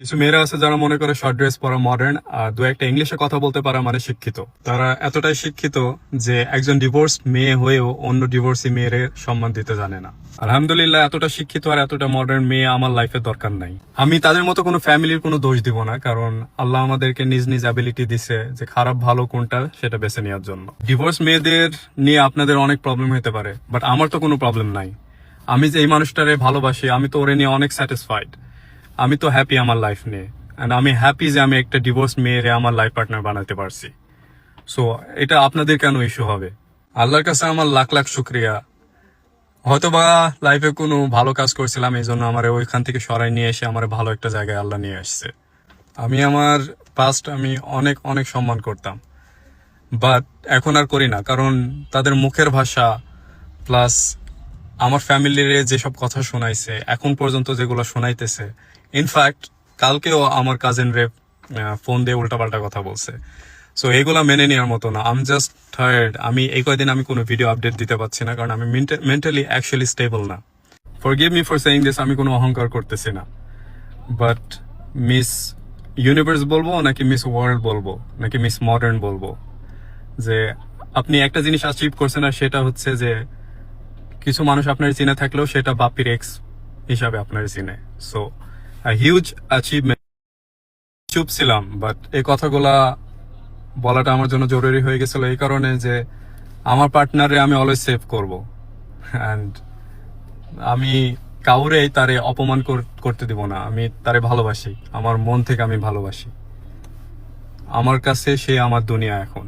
কিছু মেয়েরা আছে যারা মনে করে শর্ট ড্রেস পরা মডার্ন, আর দু একটা ইংলিশে কথা বলতে পারা মানে শিক্ষিত। তারা এতটাই শিক্ষিত যে একজন ডিভোর্স মেয়ে হয়েও অন্য ডিভোর্সি মেয়ের সম্মান দিতে জানে না। আলহামদুলিল্লাহ, এতটা শিক্ষিত আর এতটা মডার্ন মেয়ে আমার লাইফে দরকার নাই। আমি তাদের মতো কোনো ফ্যামিলির কোনো দোষ দিব না, কারণ আল্লাহ আমাদেরকে নিজ নিজ অ্যাবিলিটি দিছে যে খারাপ ভালো কোনটা সেটা বেছে নেওয়ার জন্য। ডিভোর্স মেয়েদের নিয়ে আপনাদের অনেক প্রবলেম হতে পারে, বাট আমার তো কোনো প্রবলেম নাই। আমি যে এই মানুষটারে ভালোবাসি, আমি তো ওরে নিয়ে অনেক স্যাটিসফাইড। আমি তো হ্যাপি আমার লাইফ নিয়ে, এন্ড আমি হ্যাপি যে আমি একটা ডিভোর্স মেয়েরে আমার লাইফ পার্টনার বানাতে পারছি। সো এটা আপনাদের কেন ইস্যু হবে? আল্লাহর কাছে আমার লাখ লাখ শুক্রিয়া। হয়তোবা লাইফে কোনো ভালো কাজ করছিলাম, এই জন্য আমার ওইখান থেকে সরাই নিয়ে এসে আমার ভালো একটা জায়গায় আল্লাহ নিয়ে আসছে। আমি আমার পাস্ট আমি অনেক অনেক সম্মান করতাম, বাট এখন আর করি না, কারণ তাদের মুখের ভাষা প্লাস আমার ফ্যামিলির যেসব কথা শোনাইছে এখন পর্যন্ত যেগুলো শোনাইতেছে, ইনফ্যাক্ট কালকেও আমার কাজিন রে ফোন দিয়ে উল্টাপাল্টা কথা বলছে। সো এগুলা মেনে নেওয়ার মতো না। আম জাস্ট টায়ার্ড। আমি এই কয়দিন আমি কোনো ভিডিও আপডেট দিতে পারছি না, কারণ আমি মেন্টালি অ্যাকচুয়ালি স্টেবল না। Forgive me for saying this, আমি কোনো অহংকার করতেছি না। বাট মিস ইউনিভার্স বলবো নাকি মিস ওয়ার্ল্ড বলবো নাকি মিস মডার্ন বলবো, যে আপনি একটা জিনিস অ্যাচিভ করছেন, আর সেটা হচ্ছে যে কিছু মানুষ আপনার চিনে থাকলেও সেটা বাপির এক্স হিসাবে আপনার চিনে। So huge achievement. চুপ ছিলাম, বাট এই কথাগুলা বলাটা আমার জন্য জরুরি হয়ে গেছিল এই কারণে যে আমার পার্টনারে আমি অলওয়েজ সেভ করব, অ্যান্ড আমি কাউরে তারে অপমান করতে দিব না। আমি তারে ভালোবাসি, আমার মন থেকে আমি ভালোবাসি। আমার কাছে সে আমার দুনিয়া এখন।